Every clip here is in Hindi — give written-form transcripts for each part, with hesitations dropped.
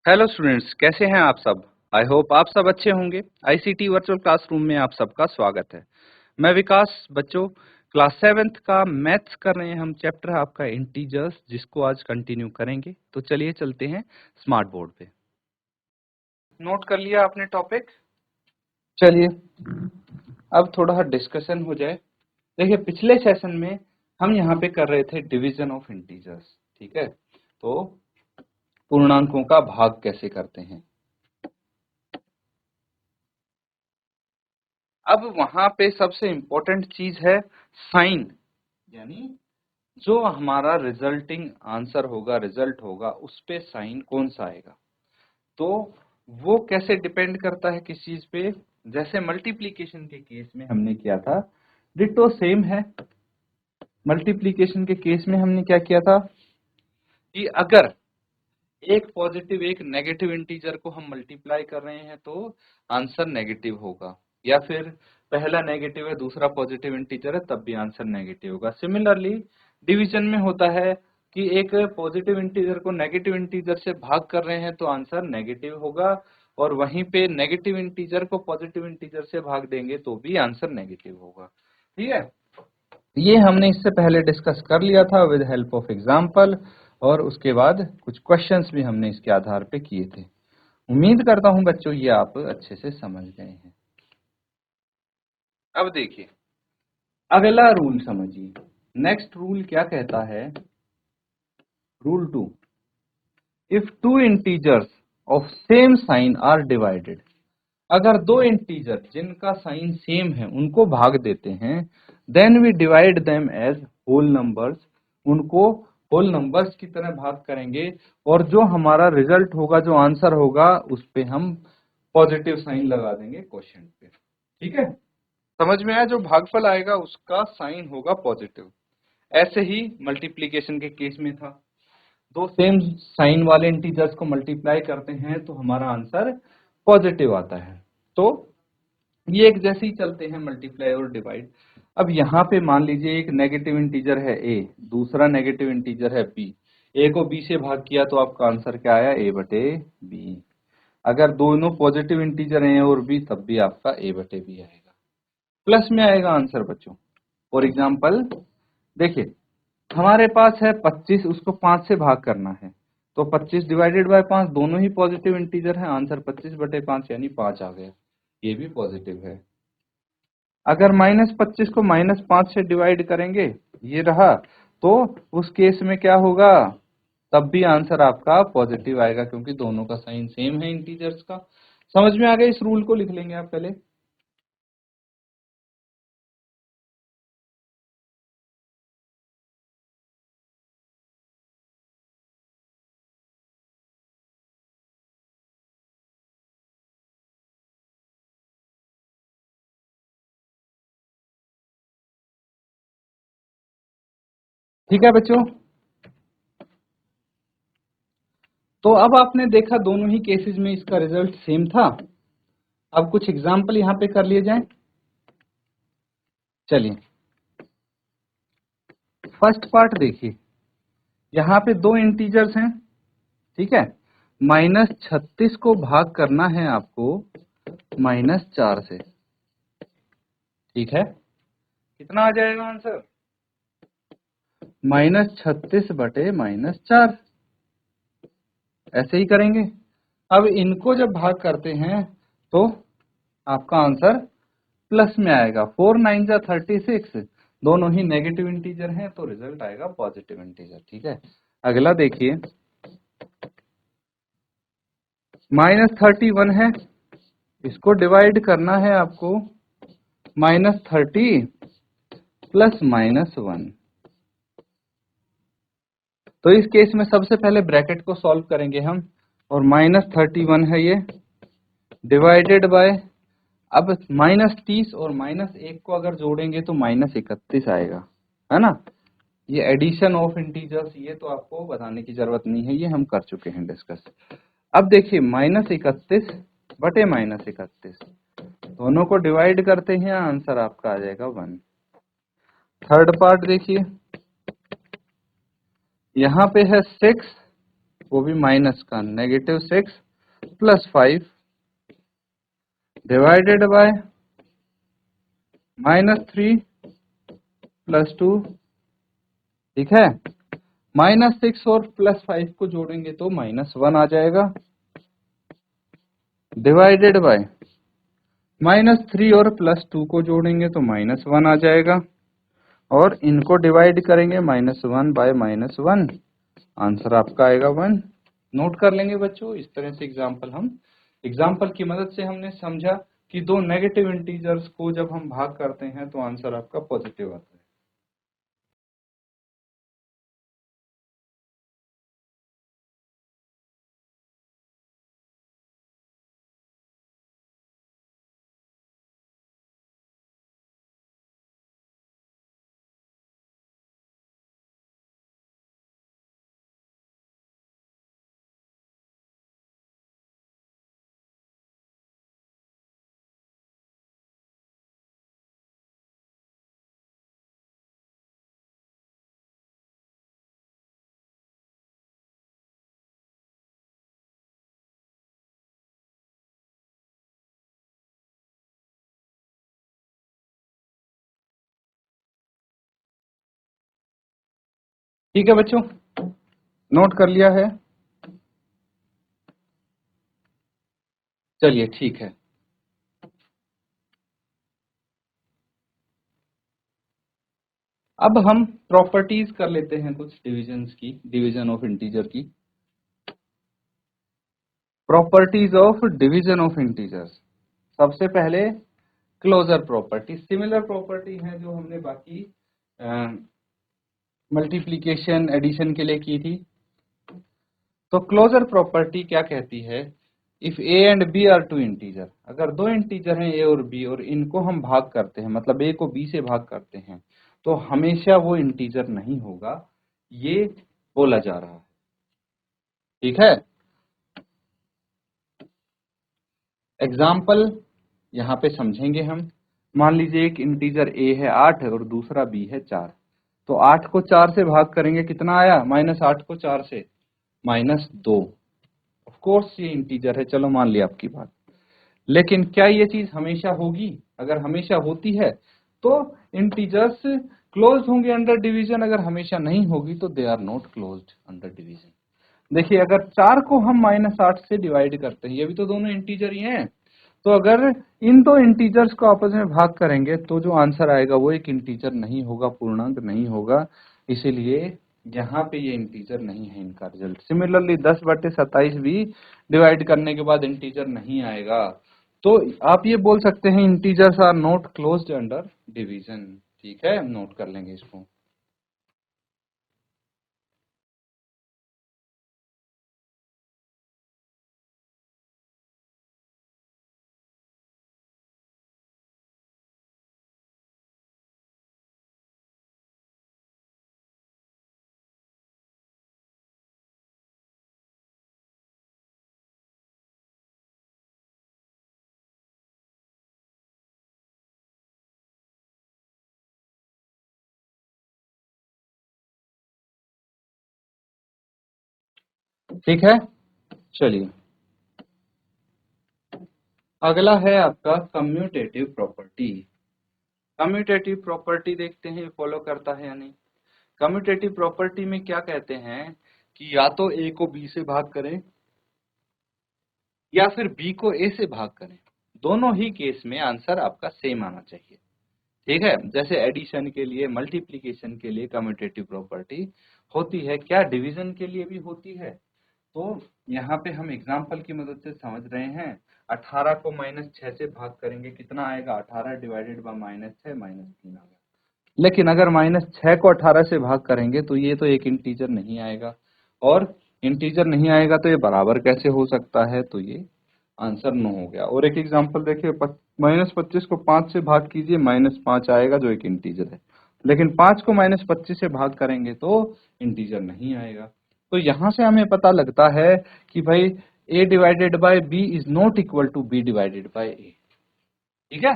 हेलो स्टूडेंट्स, कैसे हैं आप सब। आई होप आप सब अच्छे होंगे। आईसीटी वर्चुअल क्लासरूम में आप सबका स्वागत है। मैं विकास। बच्चों, क्लास 7th का मैथ्स कर रहे हैं हम। चैप्टर है आपका इंटीजर्स, जिसको आज कंटिन्यू करेंगे। तो चलिए चलते हैं स्मार्ट बोर्ड पे। नोट कर लिया आपने टॉपिक? चलिए अब थोड़ा डिस्कशन हो जाए। देखिए, पिछले सेशन में हम यहाँ पे कर रहे थे डिवीजन ऑफ इंटीजर्स। ठीक है, तो पूर्णांकों का भाग कैसे करते हैं। अब वहां पे सबसे इंपॉर्टेंट चीज है साइन, यानी जो हमारा रिजल्टिंग आंसर होगा, रिजल्ट होगा, उस पे साइन कौन सा आएगा। तो वो कैसे डिपेंड करता है किस चीज पे। जैसे मल्टीप्लीकेशन के केस में हमने किया था, डिटो सेम है। मल्टीप्लीकेशन के केस में हमने क्या किया था कि अगर एक पॉजिटिव एक नेगेटिव इंटीजर को हम मल्टीप्लाई कर रहे हैं तो आंसर नेगेटिव होगा, या फिर पहला नेगेटिव है दूसरा पॉजिटिव इंटीजर है तब भी आंसर नेगेटिव होगा। सिमिलरली डिवीजन में होता है कि एक पॉजिटिव इंटीजर को नेगेटिव इंटीजर से भाग कर रहे हैं तो आंसर नेगेटिव होगा, और वहीं पे नेगेटिव इंटीजर को पॉजिटिव इंटीजर से भाग देंगे तो भी आंसर नेगेटिव होगा। ठीक है, ये हमने इससे पहले डिस्कस कर लिया था विद हेल्प ऑफ एग्जाम्पल, और उसके बाद कुछ क्वेश्चंस भी हमने इसके आधार पे किए थे। उम्मीद करता हूं बच्चों ये आप अच्छे से समझ गए हैं। अब देखिए अगला रूल समझिए। नेक्स्ट रूल क्या कहता है, rule 2। If two integers of same sign are divided, अगर दो इंटीजर जिनका साइन सेम है उनको भाग देते हैं, then we divide them as whole numbers, उनको होल नंबर्स की तरह भाग करेंगे, और जो हमारा रिजल्ट होगा, जो आंसर होगा, उस पे हम पॉजिटिव साइन लगा देंगे क्वोशिएंट पे। ठीक है, समझ में आया? जो भागफल आएगा उसका साइन होगा पॉजिटिव। ऐसे ही मल्टीप्लीकेशन के केस में था, दो सेम साइन वाले इंटीजर्स को मल्टीप्लाई करते हैं तो हमारा आंसर पॉजिटिव आता है। तो ये एक जैसे ही चलते हैं मल्टीप्लाई और डिवाइड। अब यहाँ पे मान लीजिए एक नेगेटिव इंटीजर है a, दूसरा नेगेटिव इंटीजर है b। a को b से भाग किया तो आपका आंसर क्या आया, a बटे b। अगर दोनों पॉजिटिव इंटीजर हैं और b, तब भी आपका a बटे b आएगा, प्लस में आएगा आंसर बच्चों। फॉर एग्जाम्पल देखिए, हमारे पास है 25, उसको 5 से भाग करना है, तो 25 डिवाइडेड बाय 5, दोनों ही पॉजिटिव इंटीजर है, आंसर 25 बटे 5 यानी 5 आ गया। ये भी पॉजिटिव है। अगर -25 को -5 से डिवाइड करेंगे, ये रहा, तो उस केस में क्या होगा, तब भी आंसर आपका पॉजिटिव आएगा, क्योंकि दोनों का साइन सेम है इंटीजर्स का। समझ में आ गया? इस रूल को लिख लेंगे आप पहले। ठीक है बच्चों, तो अब आपने देखा दोनों ही केसेस में इसका रिजल्ट सेम था। अब कुछ एग्जाम्पल यहाँ पे कर लिए जाएं। चलिए फर्स्ट पार्ट देखिए, यहाँ पे दो इंटीजर्स हैं। ठीक है, -36 को भाग करना है आपको -4 से। ठीक है, कितना आ जाएगा आंसर, -36 बटे -4। ऐसे ही करेंगे। अब इनको जब भाग करते हैं तो आपका आंसर प्लस में आएगा। 4 9 जा 36, दोनों ही नेगेटिव इंटीजर हैं तो रिजल्ट आएगा पॉजिटिव इंटीजर। ठीक है, अगला देखिए, -31 है, इसको डिवाइड करना है आपको -30 प्लस -1। तो इस केस में सबसे पहले ब्रैकेट को सॉल्व करेंगे हम, और -31 है ये, डिवाइडेड बाय, अब -30 और -1 को अगर जोड़ेंगे तो -31 आएगा, है ना। ये एडिशन ऑफ इंटीजर्स, ये तो आपको बताने की जरूरत नहीं है, ये हम कर चुके हैं डिस्कस। अब देखिए -31 बटे -31, दोनों को डिवाइड करते हैं, आंसर आपका आ जाएगा 1। थर्ड पार्ट देखिए, यहाँ पे है 6 वो भी माइनस का, -6 + 5 डिवाइडेड बाय -3 + 2, ठीक है। -6 और +5 को जोड़ेंगे तो -1 आ जाएगा, डिवाइडेड बाय -3 और +2 को जोड़ेंगे तो -1 आ जाएगा, और इनको डिवाइड करेंगे -1 बाय -1, आंसर आपका आएगा 1। नोट कर लेंगे बच्चों। इस तरह से एग्जाम्पल की मदद से हमने समझा कि दो नेगेटिव इंटीजर्स को जब हम भाग करते हैं तो आंसर आपका पॉजिटिव आता है। ठीक है बच्चों, नोट कर लिया है? चलिए ठीक है। अब हम प्रॉपर्टीज कर लेते हैं कुछ डिविजन्स की, डिवीजन ऑफ इंटीजर की। Properties of division of integers. सबसे पहले क्लोजर प्रॉपर्टी, सिमिलर प्रॉपर्टी है जो हमने बाकी मल्टीप्लिकेशन एडिशन के लिए की थी। तो क्लोजर प्रॉपर्टी क्या कहती है, if a and b are two integer, अगर दो इंटीजर हैं ए और बी और इनको हम भाग करते हैं, मतलब ए को बी से भाग करते हैं, तो हमेशा वो इंटीजर नहीं होगा, ये बोला जा रहा है। ठीक है, एग्जाम्पल यहाँ पे समझेंगे हम। मान लीजिए एक इंटीजर ए है 8 और दूसरा बी है 4, तो 8 को 4 से भाग करेंगे, कितना आया, -8 को 4 से -2। ऑफ कोर्स ये इंटीजर है, चलो मान लिया आपकी बात। लेकिन क्या ये चीज हमेशा होगी? अगर हमेशा होती है तो इंटीजर्स क्लोज होंगे अंडर डिवीजन, अगर हमेशा नहीं होगी तो they are not closed under division. देखिए, अगर 4 को हम -8 से डिवाइड करते हैं, ये भी तो दोनों इंटीजर ही हैं, तो अगर इन दो इंटीजर्स को आपस में भाग करेंगे तो जो आंसर आएगा वो एक इंटीजर नहीं होगा, पूर्णांक नहीं होगा, इसीलिए यहाँ पे ये इंटीजर नहीं है इनका रिजल्ट। सिमिलरली 10/27 भी डिवाइड करने के बाद इंटीजर नहीं आएगा, तो आप ये बोल सकते हैं integers are not closed under division. ठीक है, नोट कर लेंगे इसको। ठीक है, चलिए अगला है आपका कम्यूटेटिव प्रॉपर्टी। कम्यूटेटिव प्रॉपर्टी देखते हैं फॉलो करता है या नहीं। कम्यूटेटिव प्रॉपर्टी में क्या कहते हैं कि या तो ए को बी से भाग करें या फिर बी को ए से भाग करें, दोनों ही केस में आंसर आपका सेम आना चाहिए। ठीक है, जैसे एडिशन के लिए, मल्टीप्लिकेशन के लिए कम्यूटेटिव प्रॉपर्टी होती है, क्या डिवीजन के लिए भी होती है। तो यहाँ पे हम एग्जांपल की मदद से समझ रहे हैं। 18 को -6 से भाग करेंगे, कितना आएगा, 18 डिवाइडेड बाय -6 -3 आ गया। लेकिन अगर -6 को 18 से भाग करेंगे तो ये तो एक इंटीजर नहीं आएगा, और इंटीजर नहीं आएगा तो ये बराबर कैसे हो सकता है, तो ये आंसर 9 हो गया। और एक एग्जांपल देखिए, -25 को 5 से भाग कीजिए, -5 आएगा जो एक इंटीजर है, लेकिन 5 को -25 से भाग करेंगे तो इंटीजर नहीं आएगा। तो यहाँ से हमें पता लगता है कि भाई a divided by b is not equal to b divided by a। ठीक है,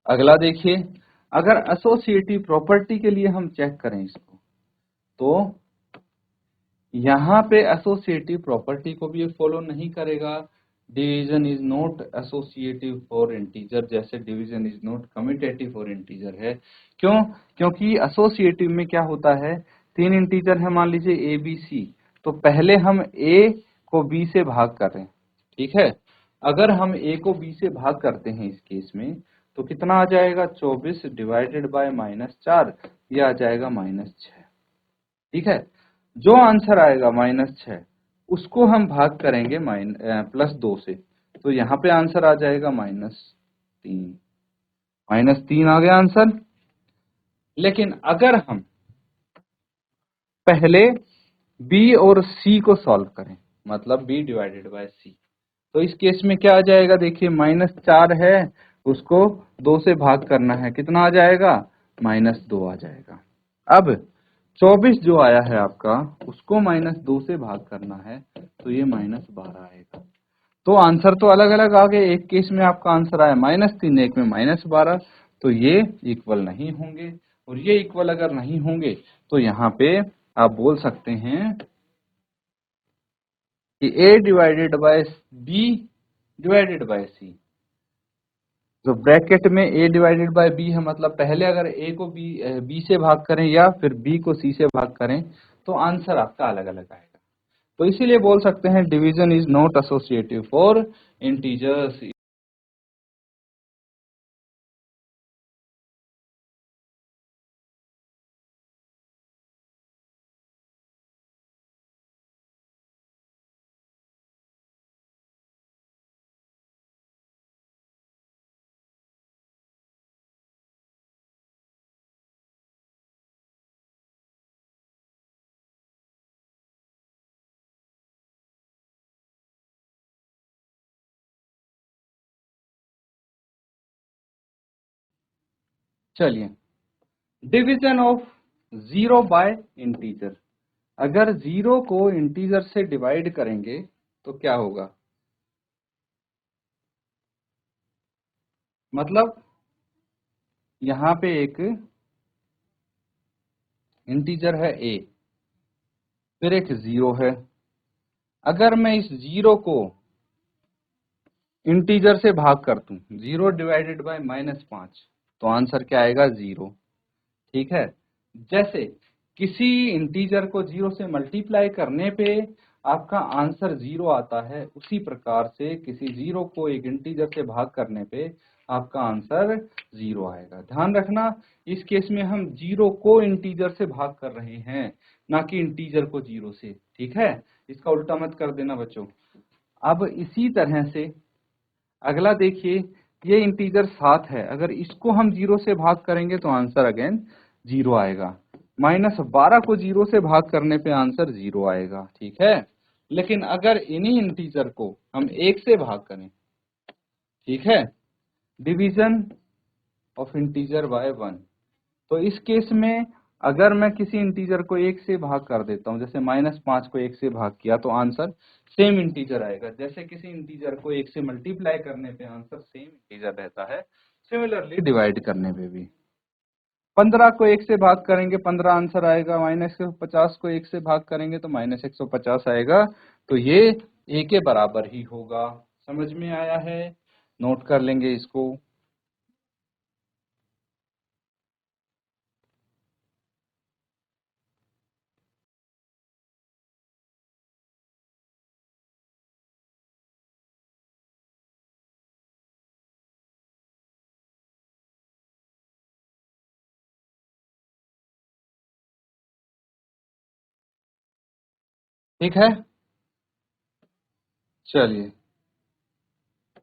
अगला देखिए, अगर एसोसिएटिव प्रॉपर्टी के लिए हम चेक करें इसको, तो यहाँ पे एसोसिएटिव प्रॉपर्टी को भी फॉलो नहीं करेगा। Division is not associative for integer, जैसे division is not commutative for integer है। क्यों? क्योंकि एसोसिएटिव में क्या होता है, 3 इंटीजर है मान लीजिए ए बी सी, तो पहले हम ए को बी से भाग कर रहे हैं, ठीक है। अगर हम ए को बी से भाग करते हैं इस केस में, तो कितना आ जाएगा, 24 डिवाइडेड बाय -4, ये आ जाएगा -6, ठीक है। जो आंसर आएगा -6, उसको हम भाग करेंगे +2 से, तो यहाँ पे आंसर आ जाएगा -3, -3 आ गया आंसर। लेकिन अगर हम पहले b और c को सॉल्व करें, मतलब b डिवाइडेड बाय c, तो इस केस में क्या आ जाएगा, देखिए -4 है, उसको 2 से भाग करना है, कितना आ जाएगा, -2 आ जाएगा। अब 24 जो आया है आपका, उसको -2 से भाग करना है, तो ये -12 आएगा। तो आंसर तो अलग अलग आ गए, एक केस में आपका आंसर आया -3, एक में -12, तो ये इक्वल नहीं होंगे। और ये इक्वल अगर नहीं होंगे तो यहाँ पे आप बोल सकते हैं कि a divided by b divided bye c, जो ब्रैकेट में a डिवाइडेड बाय b है, मतलब पहले अगर a को b से भाग करें या फिर b को c से भाग करें, तो आंसर आपका अलग अलग आएगा। तो इसीलिए बोल सकते हैं division is not associative for integers. चलिए, डिवीजन ऑफ 0 बाय इंटीजर। अगर 0 को इंटीजर से डिवाइड करेंगे तो क्या होगा, मतलब यहाँ पे एक इंटीजर है a, फिर एक 0 है। अगर मैं इस 0 को इंटीजर से भाग कर दूं, 0 डिवाइडेड बाय -5, तो आंसर क्या आएगा, 0, ठीक है। जैसे किसी इंटीजर को 0 से मल्टीप्लाई करने पे आपका आंसर 0 आता है, उसी प्रकार से किसी 0 को एक इंटीजर से भाग करने पे आपका आंसर 0 आएगा। ध्यान रखना, इस केस में हम 0 को इंटीजर से भाग कर रहे हैं, ना कि इंटीजर को 0 से, ठीक है। इसका उल्टा मत कर देना बच्चों। अब इसी तरह से अगला देखिए, ये इंटीजर 7 है, अगर इसको हम 0 से भाग करेंगे तो आंसर अगेन 0 आएगा। -12 को 0 से भाग करने पे आंसर 0 आएगा, ठीक है। लेकिन अगर इन्हीं इंटीजर को हम 1 से भाग करें, ठीक है, डिवीजन ऑफ इंटीजर बाय 1, तो इस केस में अगर मैं किसी इंटीजर को 1 से भाग कर देता हूं, जैसे -5 को 1 से भाग किया, तो आंसर सेम इंटीजर आएगा। जैसे किसी इंटीजर को 1 से मल्टीप्लाई करने पे आंसर सेम इंटीजर रहता है, सिमिलरली डिवाइड करने पे भी। 15 को 1 से भाग करेंगे 15 आंसर आएगा, -150 को 1 से भाग करेंगे तो -150 आएगा। तो ये a के बराबर ही होगा। समझ में आया है? नोट कर लेंगे इसको। ठीक है, चलिए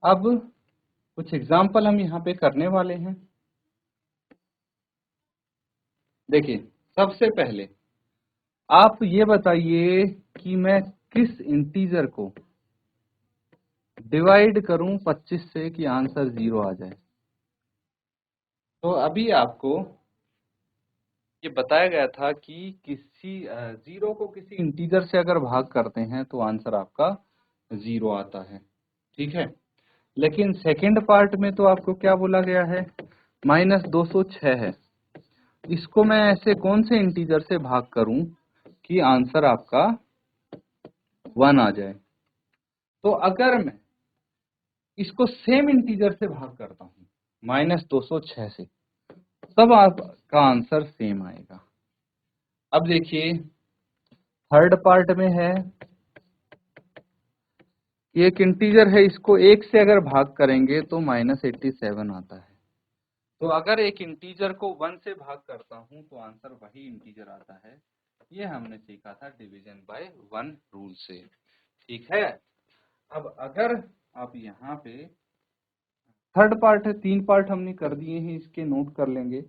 अब कुछ एग्जाम्पल हम यहाँ पे करने वाले हैं। देखिए, सबसे पहले आप ये बताइए कि मैं किस इंटीजर को डिवाइड करूं 25 से कि आंसर 0 आ जाए। तो अभी आपको ये बताया गया था कि किसी 0 को किसी इंटीजर से अगर भाग करते हैं तो आंसर आपका 0 आता है, ठीक है। लेकिन सेकंड पार्ट में तो आपको क्या बोला गया है, -206 है, इसको मैं ऐसे कौन से इंटीजर से भाग करूं कि आंसर आपका 1 आ जाए। तो अगर मैं इसको सेम इंटीजर से भाग करता हूं -206 से, तब आपका आंसर सेम आएगा। अब देखिए थर्ड पार्ट में है कि एक इंटीजर है, इसको 1 से अगर भाग करेंगे तो -87 आता है। तो अगर एक इंटीजर को 1 से भाग करता हूं तो आंसर वही इंटीजर आता है। ये हमने सीखा था डिवीजन बाय 1 रूल से, ठीक है। अब अगर आप यहाँ पे थर्ड पार्ट है, 3 पार्ट हमने कर दिए हैं, इसके नोट कर लेंगे।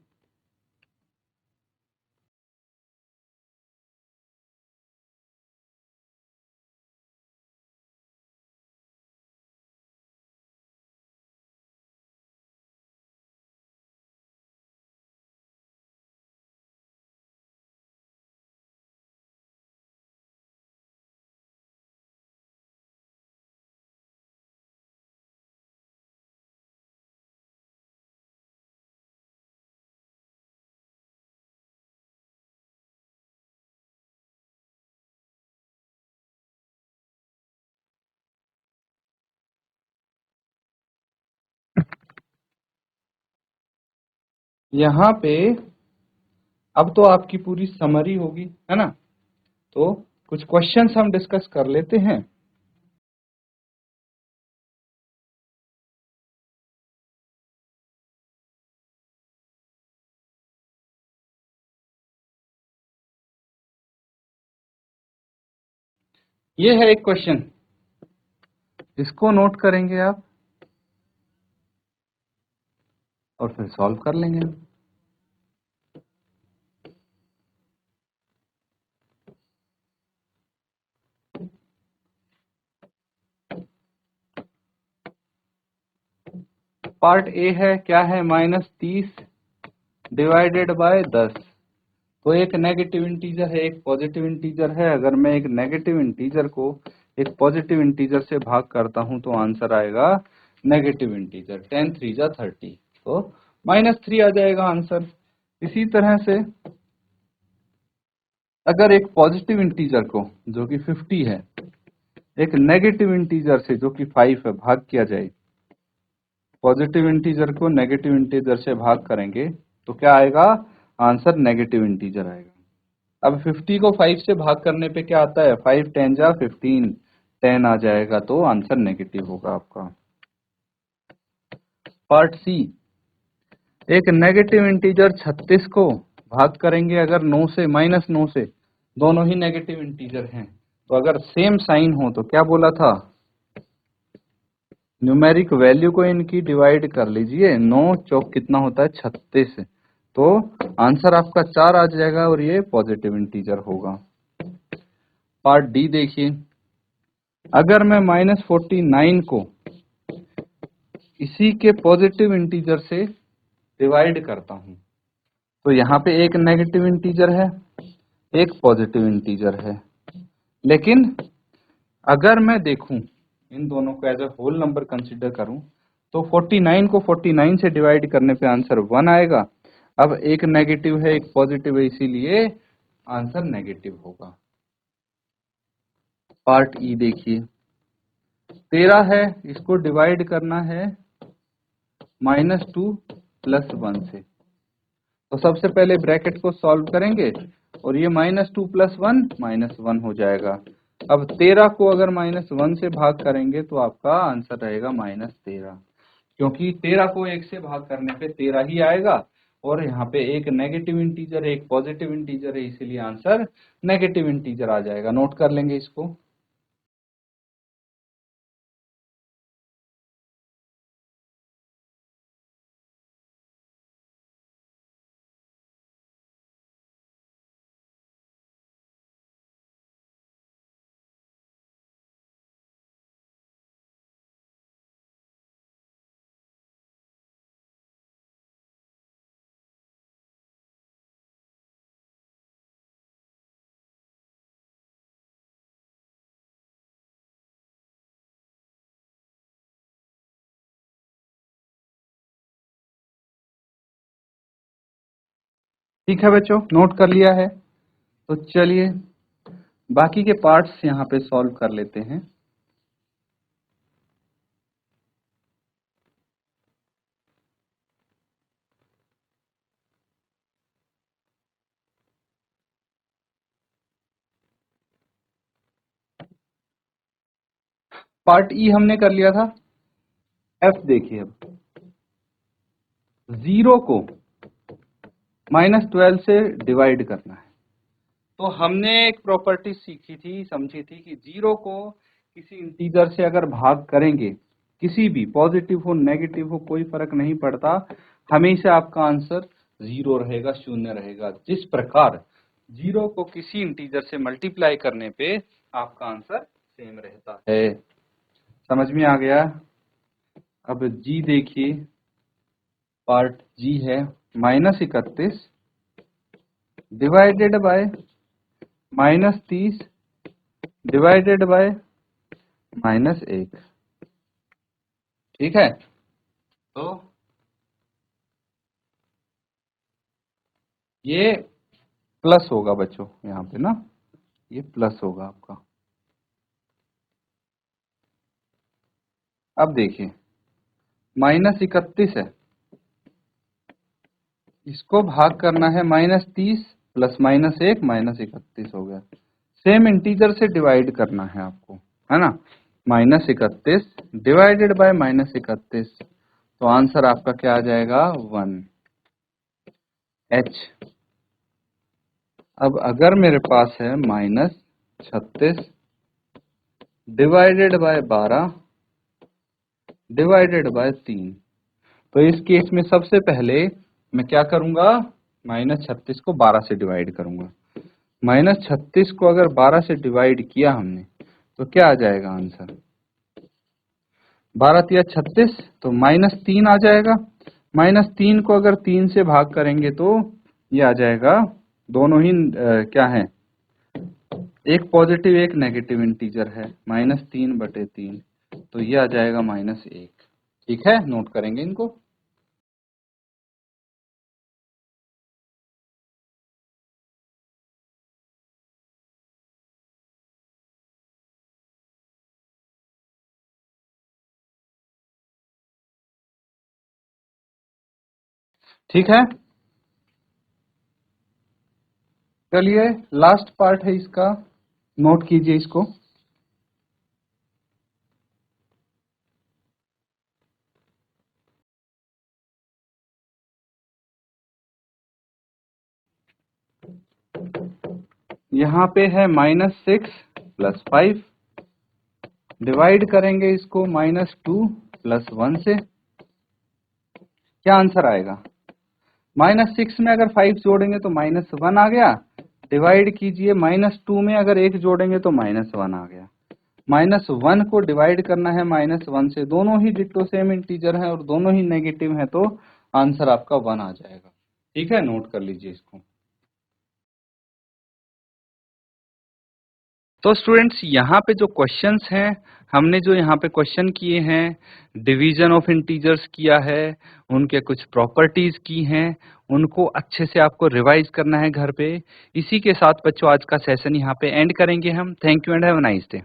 यहाँ पे अब तो आपकी पूरी समरी होगी, है ना। तो कुछ क्वेश्चंस हम डिस्कस कर लेते हैं। ये है एक क्वेश्चन, इसको नोट करेंगे आप और फिर सॉल्व कर लेंगे। पार्ट ए है, क्या है, -30 डिवाइडेड बाय 10। तो एक नेगेटिव इंटीजर है, एक पॉजिटिव इंटीजर है। अगर मैं एक नेगेटिव इंटीजर को एक पॉजिटिव इंटीजर से भाग करता हूं तो आंसर आएगा नेगेटिव इंटीजर, 10 3 जा 30, तो -3 आ जाएगा आंसर। इसी तरह से अगर एक पॉजिटिव इंटीजर को, जो कि 50 है, एक नेगेटिव इंटीजर से जो कि 5 है भाग किया जाए, पॉजिटिव इंटीजर को नेगेटिव इंटीजर से भाग करेंगे तो क्या आएगा, आंसर नेगेटिव इंटीजर आएगा। अब 50 को 5 से भाग करने पे क्या आता है, 5 10 जा 15, 10 आ जाएगा, तो आंसर नेगेटिव होगा आपका। पार्ट सी, एक नेगेटिव इंटीजर 36 को भाग करेंगे अगर 9 से, -9 से, दोनों ही नेगेटिव इंटीजर हैं, तो अगर सेम साइन हो तो क्या बोला था, न्यूमेरिक वैल्यू को इनकी डिवाइड कर लीजिए, 9 चौक कितना होता है 36, तो आंसर आपका 4 आ जाएगा और ये पॉजिटिव इंटीजर होगा। पार्ट डी देखिए, अगर मैं -49 को इसी के पॉजिटिव इंटीजर से डिवाइड करता हूं तो यहाँ पे एक नेगेटिव इंटीजर है, एक पॉजिटिव इंटीजर है, लेकिन अगर मैं देखूं इन दोनों को as a whole number consider करूं तो 49 को 49 से डिवाइड करने पे आंसर 1 आएगा। अब एक नेगेटिव है एक पॉजिटिव है, इसीलिए आंसर नेगेटिव होगा। पार्ट ई देखिए, 13 है, इसको डिवाइड करना है -2 + 1 से, तो सबसे पहले ब्रैकेट को सॉल्व करेंगे और ये -2 + 1 -1 हो जाएगा। अब 13 को अगर -1 से भाग करेंगे तो आपका आंसर रहेगा -13, क्योंकि 13 को 1 से भाग करने पे 13 ही आएगा और यहाँ पे एक नेगेटिव इंटीजर है एक पॉजिटिव इंटीजर है, इसीलिए आंसर नेगेटिव इंटीजर आ जाएगा। नोट कर लेंगे इसको। ठीक है बच्चों, नोट कर लिया है, तो चलिए बाकी के पार्ट्स यहाँ पे सॉल्व कर लेते हैं। पार्ट ई हमने कर लिया था। एफ देखिए, अब 0 को -12 से डिवाइड करना है। तो हमने एक प्रॉपर्टी सीखी थी, समझी थी कि 0 को किसी इंटीजर से अगर भाग करेंगे, किसी भी, पॉजिटिव हो नेगेटिव हो कोई फर्क नहीं पड़ता, हमेशा आपका आंसर 0 रहेगा, 0 रहेगा। जिस प्रकार 0 को किसी इंटीजर से मल्टीप्लाई करने पे आपका आंसर सेम रहता है। समझ में आ गया? अब जी देखिए, पार्ट जी है -31 डिवाइडेड बाय -30 डिवाइडेड बाय -1। ठीक है, तो ये प्लस होगा बच्चों, यहाँ पे ना ये प्लस होगा आपका। अब देखिए -31 है, इसको भाग करना है -30 प्लस -1 -31 हो गया। सेम इंटीजर से डिवाइड करना है आपको, है ना। -31 डिवाइडेड बाय -31, तो आंसर आपका क्या आ जाएगा 1 h। अब अगर मेरे पास है -36 डिवाइडेड बाय 12 डिवाइडेड बाय 3, तो इस केस में सबसे पहले मैं क्या करूंगा, -36 को 12 से डिवाइड करूंगा। -36 को अगर 12 से डिवाइड किया हमने तो क्या आ जाएगा आंसर, 12 तिया 36, तो -3 आ जाएगा। -3 को अगर 3 से भाग करेंगे तो ये आ जाएगा, दोनों ही क्या है, एक पॉजिटिव एक नेगेटिव इंटीजर है, -3/3, तो ये आ जाएगा -1। ठीक है, नोट करेंगे इनको। ठीक है, चलिए लास्ट पार्ट है इसका, नोट कीजिए इसको। यहाँ पे है -6 + 5, डिवाइड करेंगे इसको -2 + 1 से, क्या आंसर आएगा, -6 में अगर 5 जोड़ेंगे तो -1 आ गया, डिवाइड कीजिए -2 में अगर 1 जोड़ेंगे तो -1 आ गया। -1 को डिवाइड करना है -1 से, दोनों ही डिट्टो सेम इंटीजर हैं और दोनों ही नेगेटिव हैं, तो आंसर आपका 1 आ जाएगा। ठीक है, नोट कर लीजिए इसको। तो स्टूडेंट्स यहाँ पे जो क्वेश्चंस हैं, हमने जो यहाँ पे क्वेश्चन किए हैं, डिवीजन ऑफ इंटीजर्स किया है, उनके कुछ प्रॉपर्टीज की हैं, उनको अच्छे से आपको रिवाइज करना है घर पे। इसी के साथ बच्चों आज का सेशन यहाँ पे एंड करेंगे हम। Thank you and have a nice day.